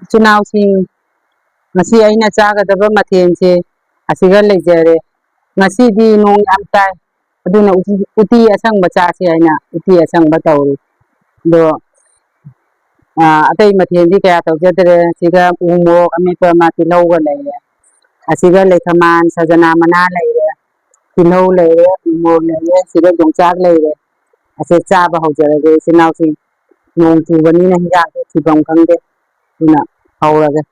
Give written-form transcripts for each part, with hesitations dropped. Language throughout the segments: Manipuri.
ꯏꯆꯤꯟꯅꯥꯎꯁꯤꯡ ꯉꯁꯤ ꯑꯩꯅ ꯆꯥꯒꯗꯕ ꯃꯊꯦꯜꯁꯦ ꯑꯁꯤꯒ ꯂꯩꯖꯔꯦ ꯉꯁꯤꯗꯤ ꯅꯣꯡ ꯌꯥꯝ ꯇꯥꯏ ꯑꯗꯨꯅ ꯎꯇꯤ ꯑꯁꯪꯕ ꯆꯥꯁꯦ ꯍꯥꯏꯅ ꯎꯇꯤ ꯑꯁꯪꯕ ꯇꯧꯔꯤ ꯑꯗꯣ ꯑꯇꯩ ꯃꯊꯦꯜꯗꯤ ꯀꯌꯥ ꯇꯧꯖꯗ꯭ꯔꯦ ꯁꯤꯒ ꯎ ꯃꯣꯔꯣꯛ ꯑꯃꯦꯠꯄ ꯑꯃ ꯇꯤꯜꯍꯧꯒ ꯂꯩꯔꯦ ꯑꯁꯤꯒ ꯂꯩꯊꯃꯥꯟ ꯁꯖꯅꯥ ꯃꯅꯥ ꯂꯩꯔꯦ ꯇꯤꯜꯍꯧ ꯂꯩꯔꯦ ꯎ ꯃꯣꯔꯣꯛ ꯂꯩꯔꯦ ꯁꯤꯒ ꯌꯣꯡꯆꯥꯛ ꯂꯩꯔꯦ ꯑꯁꯤ ꯆꯥꯕ ꯍꯧꯖꯔꯒꯦ ꯏꯆꯤꯜ ꯏꯅꯥꯎꯁꯤꯡ ꯅꯣꯡ ꯆꯨꯕꯅꯤꯅ ꯍꯤꯟꯖꯥꯡꯁꯦ ꯊꯤꯐꯝ ꯈꯪꯗꯦ ꯑꯗꯨꯅ ꯍꯧꯔꯒꯦ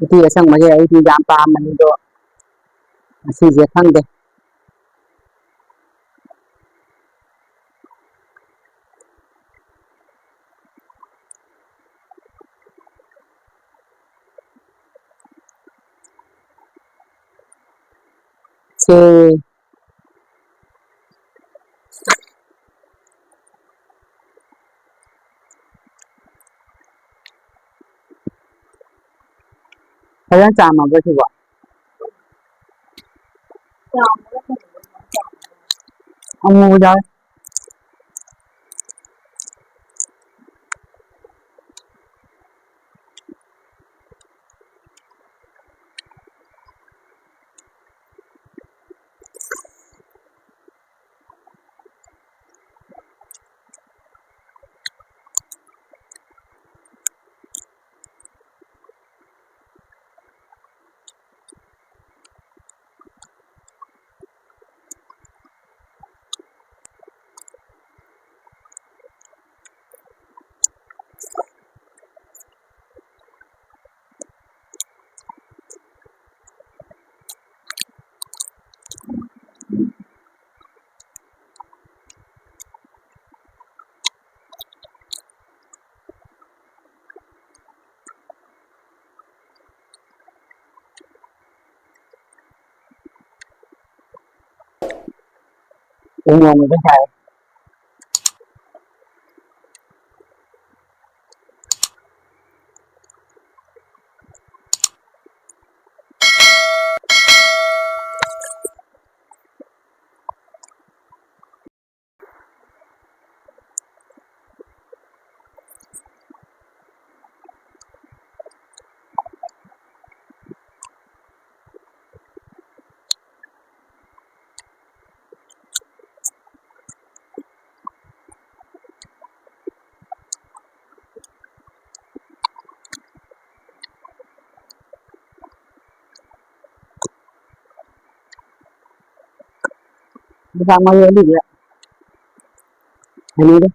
ꯎꯇꯤ ꯑꯁꯪꯕꯁꯦ ꯑꯩꯗꯤ ꯌꯥꯝ ꯄꯥꯝꯕꯅꯤꯗꯣ ꯉꯁꯤꯁꯦ ꯈꯪꯗꯦ ꯁꯦ ꯐꯖꯅ ꯆꯥꯝꯃꯕ ꯁꯤꯕꯣ ꯑꯃꯨꯕ ꯌꯥꯎꯋꯦ ꯎ ꯃꯣꯔꯣꯛ ꯁꯥꯏ ꯌꯣꯡꯆꯥꯛ ꯃꯔꯨ ꯑꯔꯤꯕ ꯍꯩꯅꯧꯗꯣ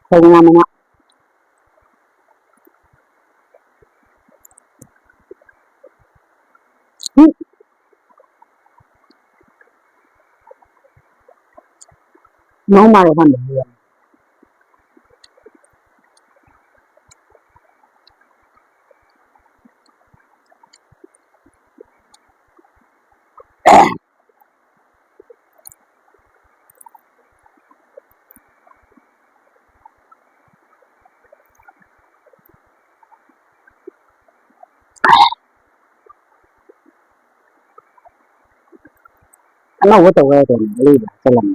ꯁꯖꯅꯥ ꯃꯅꯥ mau malah kan dia anauba tawga liba salam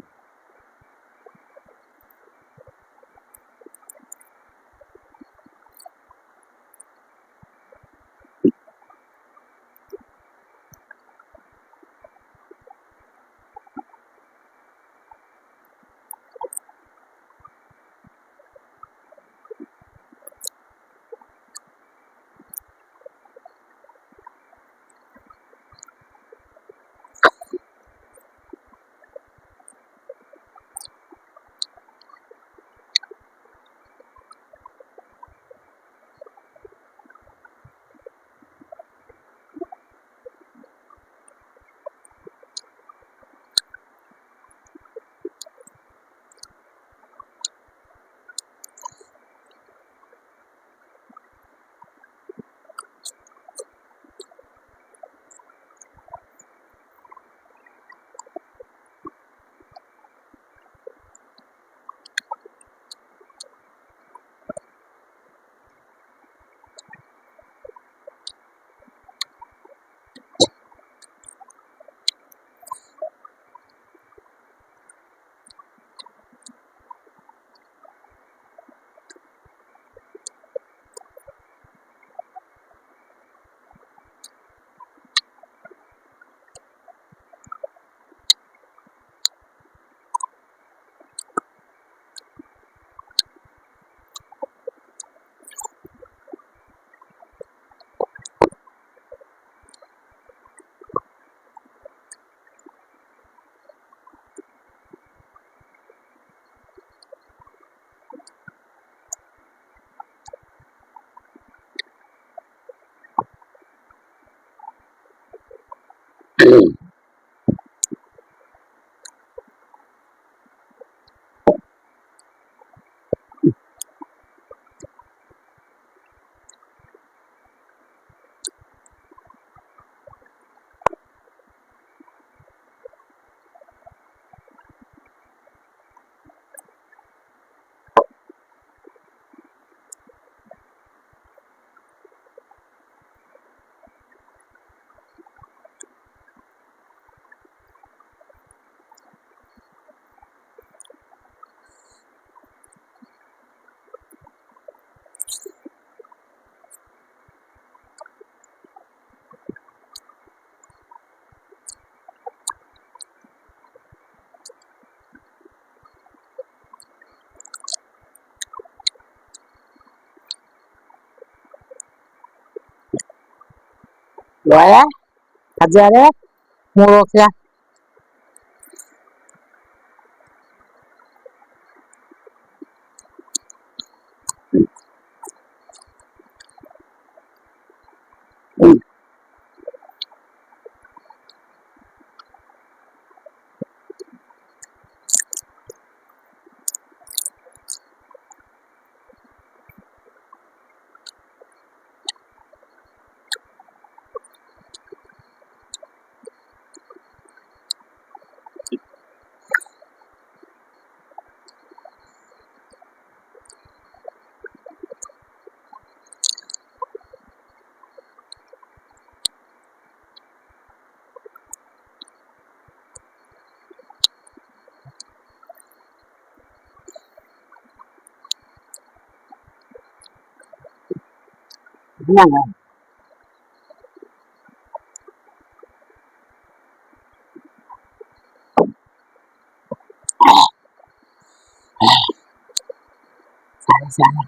Rồi á, thật ra đấy, mua rồi kìa. Nhằng rồi, xài.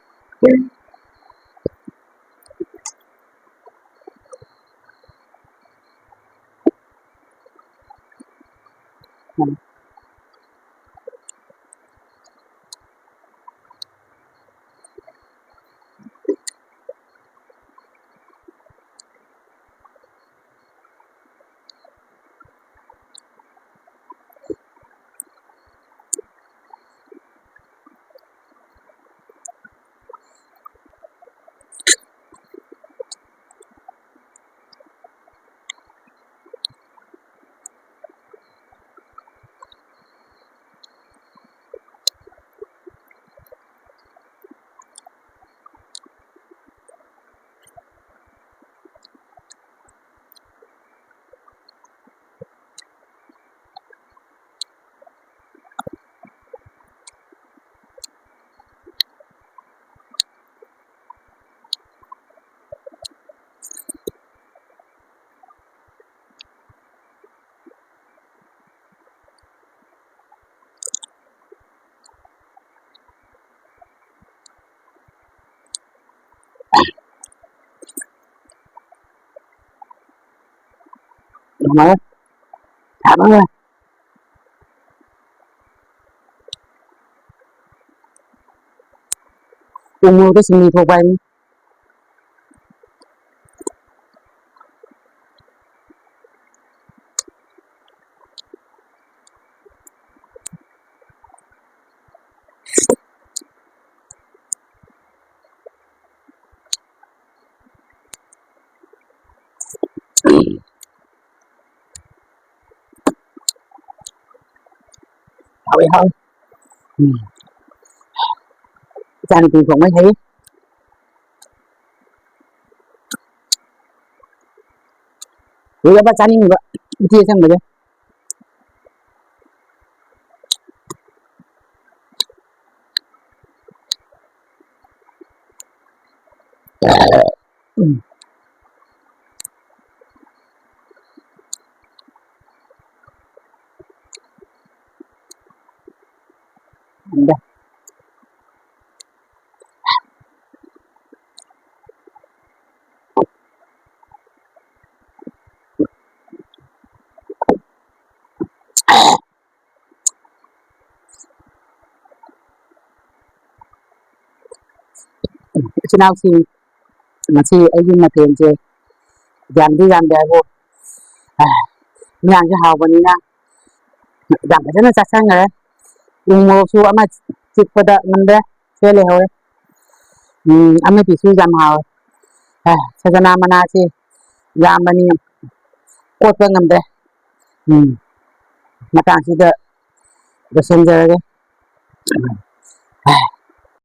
Đúng rồi, thả bắn ra. Mua cái sừng thuộc bay. Thôi thôi. Cha này tiền cũng mới thấy. Udah ba cani enggak? Itu ya sang baca. Udah. Sinau si masih aja mati aja. Jangan dia vô. ꯏꯟꯖꯥꯡꯁꯦ ꯍꯥꯎꯕꯅꯤꯅ ꯌꯥꯝ ꯐꯖꯅ ꯆꯥꯁꯟꯈ꯭ꯔꯦ ꯎ ꯃꯣꯔꯣꯛꯁꯨ ꯑꯃ ꯆꯤꯛꯄꯗ ꯉꯝꯗ꯭ꯔꯦ ꯁꯤꯗ ꯂꯩꯍꯧꯔꯦ ꯑꯃꯦꯠꯄꯤꯁꯨ ꯌꯥꯝ ꯍꯥꯎꯋꯦ ꯁꯖꯅꯥ ꯃꯅꯥꯁꯤ ꯌꯥꯝꯕꯅꯤ ꯑꯣꯠꯄ ꯉꯝꯗ꯭ꯔꯦ ꯃꯇꯥꯡꯁꯤꯗ ꯂꯣꯏꯁꯤꯟꯖꯔꯒꯦ